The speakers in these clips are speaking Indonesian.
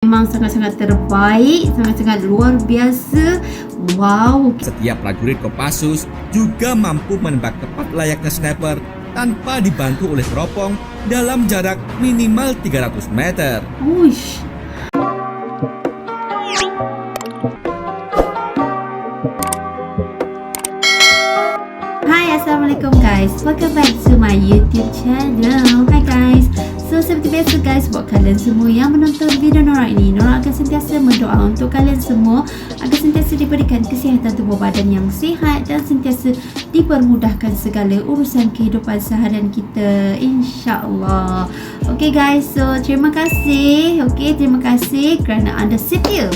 Memang sangat-sangat terbaik, sangat-sangat luar biasa. Wow. Setiap prajurit Kopassus juga mampu menembak tepat layaknya sniper tanpa dibantu oleh teropong dalam jarak minimal 300 meter. Uish. Hai, Assalamualaikum guys. Welcome back to my YouTube channel. Hi guys. So seperti biasa guys, buat kalian semua yang menonton video Nora ini, Nora akan sentiasa berdoa untuk kalian semua agar sentiasa diberikan kesihatan tubuh badan yang sihat dan sentiasa dipermudahkan segala urusan kehidupan seharian kita, insya-Allah. Okay guys, so terima kasih. Okay, terima kasih kerana anda setia.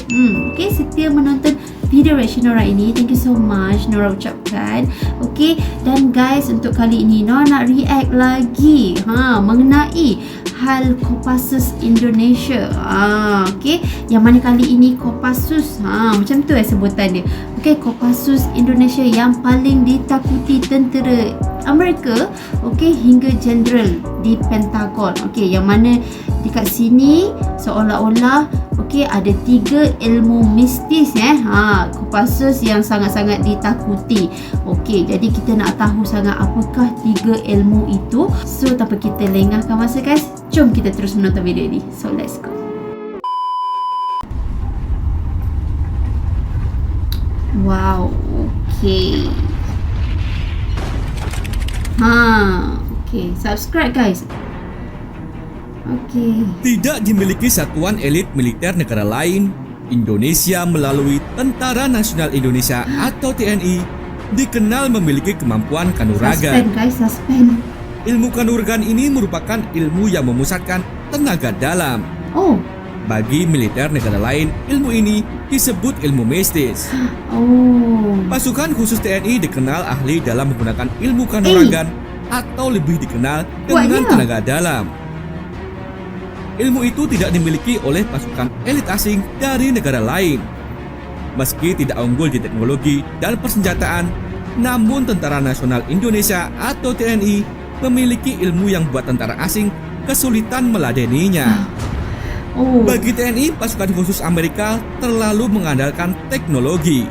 Okay, setia menonton video reaction Nora ini. Thank you so much Nora ucapkan. Okay, dan guys, untuk kali ini Nora nak react lagi mengenai hal Kopassus Indonesia. Okay, yang mana kali ini Kopassus macam tu sebutan dia. Okay, Kopassus Indonesia yang paling ditakuti tentera Amerika, okay, hingga jenderal di Pentagon. Okay, yang mana dekat sini seolah-olah okay, ada 3 ilmu mistis Kopassus yang sangat-sangat ditakuti. Okay, jadi kita nak tahu sangat apakah 3 ilmu itu. So tanpa kita lengahkan masa guys, jom kita terus menonton video ni. So let's go. Wow, okay. Okay, subscribe guys. Okay. Tidak dimiliki satuan elit militer negara lain, Indonesia melalui Tentara Nasional Indonesia atau TNI dikenal memiliki kemampuan kanuragan. Suspend guys, suspend. Ilmu kanuragan ini merupakan ilmu yang memusatkan tenaga dalam. Oh. Bagi militer negara lain, ilmu ini disebut ilmu mistis. Oh. Pasukan khusus TNI dikenal ahli dalam menggunakan ilmu kanuragan atau lebih dikenal dengan tenaga dalam. Ilmu itu tidak dimiliki oleh pasukan elit asing dari negara lain. Meski tidak unggul di teknologi dan persenjataan, namun Tentara Nasional Indonesia atau TNI memiliki ilmu yang buat tentara asing kesulitan meladeninya. Bagi TNI, pasukan khusus Amerika terlalu mengandalkan teknologi.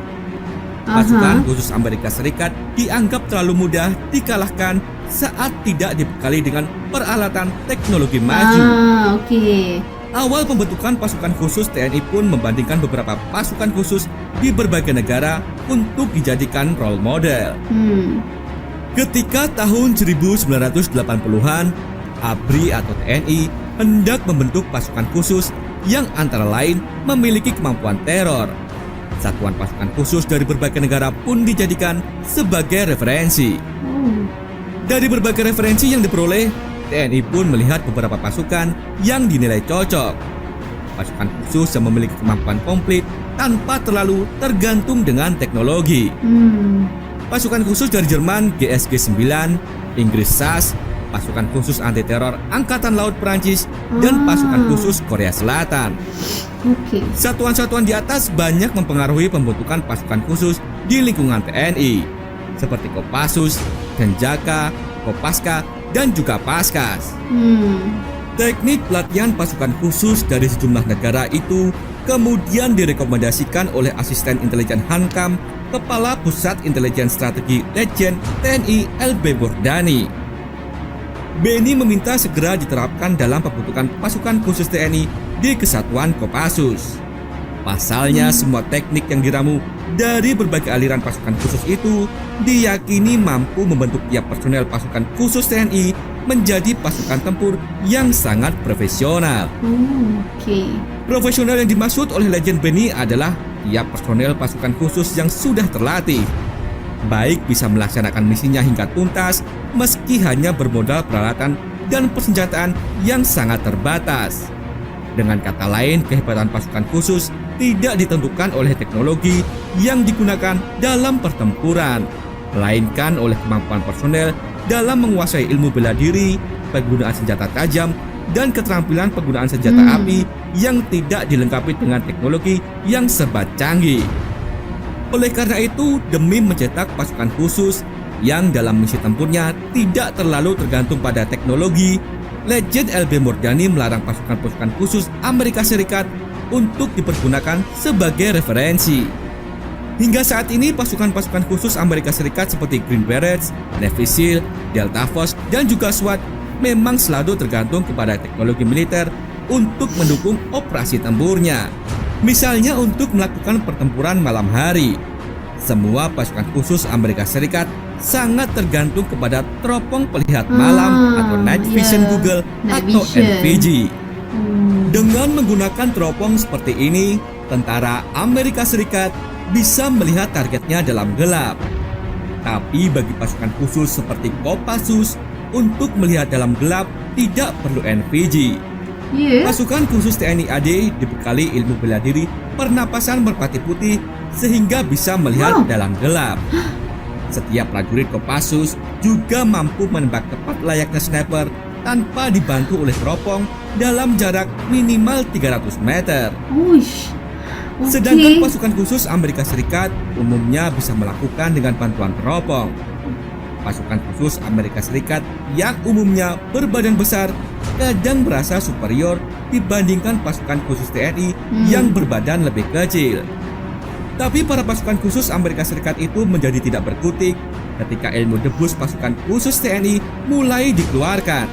Pasukan khusus Amerika Serikat dianggap terlalu mudah dikalahkan saat tidak dibekali dengan peralatan teknologi maju. Okay. Awal pembentukan pasukan khusus TNI pun membandingkan beberapa pasukan khusus di berbagai negara untuk dijadikan role model. Ketika tahun 1980-an, ABRI atau TNI hendak membentuk pasukan khusus yang antara lain memiliki kemampuan teror. Satuan pasukan khusus dari berbagai negara pun dijadikan sebagai referensi. Dari berbagai referensi yang diperoleh, TNI pun melihat beberapa pasukan yang dinilai cocok. Pasukan khusus yang memiliki kemampuan komplit tanpa terlalu tergantung dengan teknologi. Pasukan khusus dari Jerman GSG 9, Inggris SAS, pasukan khusus anti-teror Angkatan Laut Perancis, dan pasukan khusus Korea Selatan. Satuan-satuan di atas banyak mempengaruhi pembentukan pasukan khusus di lingkungan TNI, seperti Kopassus, Denjaka, Kopaska, dan juga Paskas. Teknik pelatihan pasukan khusus dari sejumlah negara itu kemudian direkomendasikan oleh asisten intelijen Hankam, Kepala Pusat Intelijen Strategi Letjen TNI LB Bordani. Beni meminta segera diterapkan dalam pembentukan pasukan khusus TNI di Kesatuan Kopassus. Pasalnya, semua teknik yang diramu dari berbagai aliran pasukan khusus itu diyakini mampu membentuk tiap personel pasukan khusus TNI menjadi pasukan tempur yang sangat profesional. Profesional yang dimaksud oleh Legend Beni adalah tiap personel pasukan khusus yang sudah terlatih, baik bisa melaksanakan misinya hingga tuntas meski hanya bermodal peralatan dan persenjataan yang sangat terbatas. Dengan kata lain, kehebatan pasukan khusus tidak ditentukan oleh teknologi yang digunakan dalam pertempuran, melainkan oleh kemampuan personel dalam menguasai ilmu bela diri, penggunaan senjata tajam, dan keterampilan penggunaan senjata api yang tidak dilengkapi dengan teknologi yang serba canggih. Oleh karena itu, demi mencetak pasukan khusus yang dalam misi tempurnya tidak terlalu tergantung pada teknologi, Legend LB Bordani melarang pasukan-pasukan khusus Amerika Serikat untuk dipergunakan sebagai referensi. Hingga saat ini pasukan-pasukan khusus Amerika Serikat seperti Green Berets, Navy SEAL, Delta Force, dan juga SWAT memang selalu tergantung kepada teknologi militer untuk mendukung operasi tempurnya. Misalnya untuk melakukan pertempuran malam hari. Semua pasukan khusus Amerika Serikat sangat tergantung kepada teropong pelihat malam atau Night Vision Google atau NVG. Dengan menggunakan teropong seperti ini, tentara Amerika Serikat bisa melihat targetnya dalam gelap. Tapi bagi pasukan khusus seperti Kopassus, untuk melihat dalam gelap tidak perlu NVG. Pasukan khusus TNI AD dibekali ilmu bela diri pernapasan merpati putih sehingga bisa melihat dalam gelap. Setiap prajurit Kopassus juga mampu menembak tepat layaknya sniper tanpa dibantu oleh teropong dalam jarak minimal 300 meter. Sedangkan pasukan khusus Amerika Serikat umumnya bisa melakukan dengan bantuan teropong. Pasukan khusus Amerika Serikat yang umumnya berbadan besar kadang merasa superior dibandingkan pasukan khusus TNI yang berbadan lebih kecil. Tapi para pasukan khusus Amerika Serikat itu menjadi tidak berkutik ketika ilmu debus pasukan khusus TNI mulai dikeluarkan.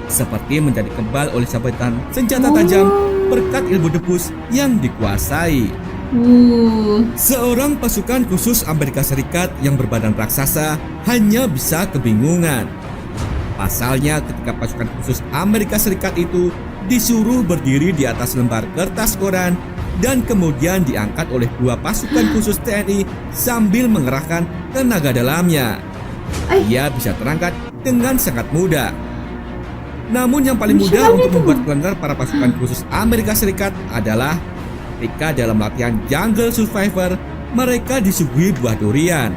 Seperti menjadi kebal oleh sabetan senjata tajam berkat ilmu debus yang dikuasai. Seorang pasukan khusus Amerika Serikat yang berbadan raksasa hanya bisa kebingungan. Pasalnya ketika pasukan khusus Amerika Serikat itu disuruh berdiri di atas lembar kertas koran dan kemudian diangkat oleh dua pasukan khusus TNI sambil mengerahkan tenaga dalamnya, ia bisa terangkat dengan sangat mudah. Namun yang paling mudah untuk membuat kelenggar para pasukan khusus Amerika Serikat adalah ketika dalam latihan Jungle Survivor mereka disuguhi buah durian.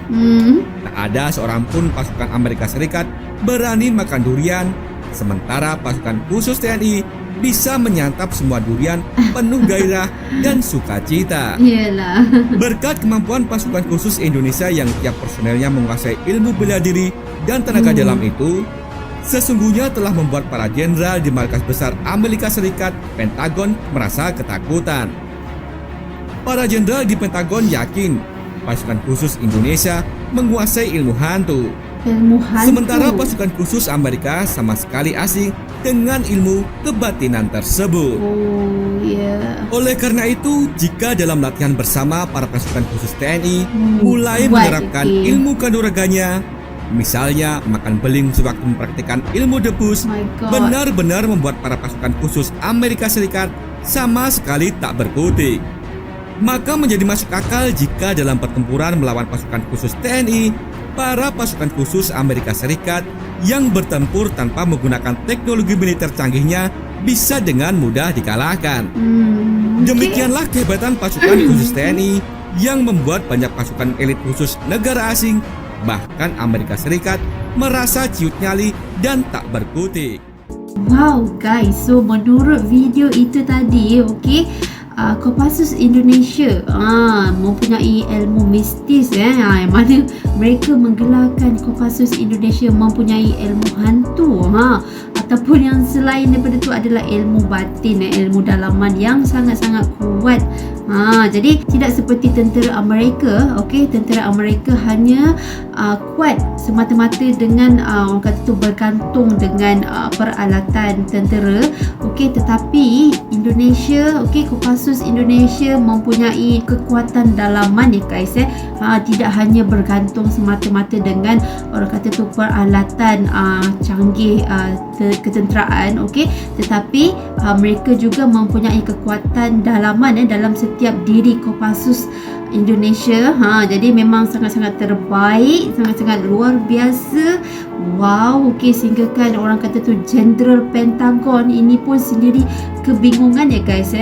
Tak ada seorang pun pasukan Amerika Serikat berani makan durian, sementara pasukan khusus TNI bisa menyantap semua durian penuh gairah dan sukacita. Berkat kemampuan pasukan khusus Indonesia yang tiap personelnya menguasai ilmu bela diri dan tenaga dalam itu, sesungguhnya telah membuat para jenderal di markas besar Amerika Serikat, Pentagon, merasa ketakutan. Para jenderal di Pentagon yakin pasukan khusus Indonesia menguasai ilmu hantu. Sementara pasukan khusus Amerika sama sekali asing dengan ilmu kebatinan tersebut. Oleh karena itu, jika dalam latihan bersama para pasukan khusus TNI mulai menerapkan ilmu kanuraganya, misalnya makan beling sewaktu mempraktikkan ilmu debus, benar-benar membuat para pasukan khusus Amerika Serikat sama sekali tak berkutik. Maka menjadi masuk akal jika dalam pertempuran melawan pasukan khusus TNI, para pasukan khusus Amerika Serikat yang bertempur tanpa menggunakan teknologi militer canggihnya bisa dengan mudah dikalahkan. Demikianlah kehebatan pasukan khusus TNI yang membuat banyak pasukan elit khusus negara asing, bahkan Amerika Serikat, merasa ciut nyali dan tak berkutik. Wow guys, so menurut video itu tadi, Kopassus Indonesia mempunyai ilmu mistis yang mana mereka menggelarkan Kopassus Indonesia mempunyai ilmu hantu ataupun yang selain daripada itu adalah ilmu batin, ilmu dalaman yang sangat-sangat kuat. Jadi tidak seperti tentera Amerika, tentera Amerika hanya kuat semata-mata dengan orang kata tu bergantung dengan peralatan tentera, tetapi Indonesia, Kopassus Indonesia mempunyai kekuatan dalaman ya guys, tidak hanya bergantung semata-mata dengan orang kata tu peralatan canggih ketenteraan, tetapi mereka juga mempunyai kekuatan dalaman dalam setiap diri Kopassus Indonesia. Jadi memang sangat-sangat terbaik, sangat-sangat luar biasa. Wow, sehingga kan orang kata tu Jenderal Pentagon ini pun sendiri kebingungan ya guys,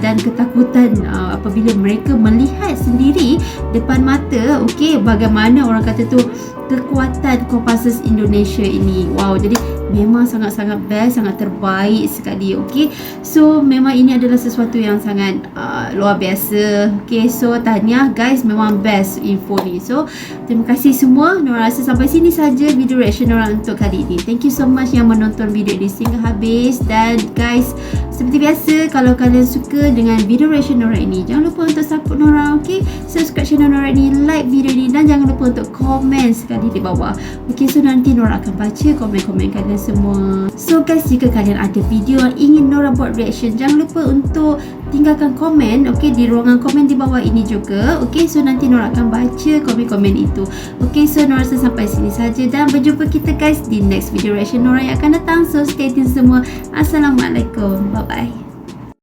dan ketakutan apabila mereka melihat sendiri depan mata, bagaimana orang kata tu kekuatan Kopassus Indonesia ini. Wow, jadi memang sangat-sangat best, sangat terbaik sekali. Okay, so memang ini adalah sesuatu yang sangat luar biasa. Okay, so tahniah guys, memang best info ni. So terima kasih semua. Nora rasa sampai sini saja video reaction Nora untuk kali ini. Thank you so much yang menonton video ini sehingga habis. Dan guys, seperti biasa, kalau kalian suka dengan video reaction Nora ini, jangan lupa untuk support Nora. Okay, subscribe channel Nora ini, like video ini, dan jangan lupa untuk komen sekali di bawah. Okay, so nanti Nora akan baca komen-komen kalian semua. So guys, jika kalian ada video yang ingin Nora buat reaction, jangan lupa untuk tinggalkan komen, okay, di ruangan komen di bawah ini juga. Okay, so nanti Nora akan baca komen-komen itu. Okay, so Nora rasa sampai sini saja dan berjumpa kita guys di next video reaction Nora yang akan datang. So stay tune semua. Assalamualaikum, bye bye.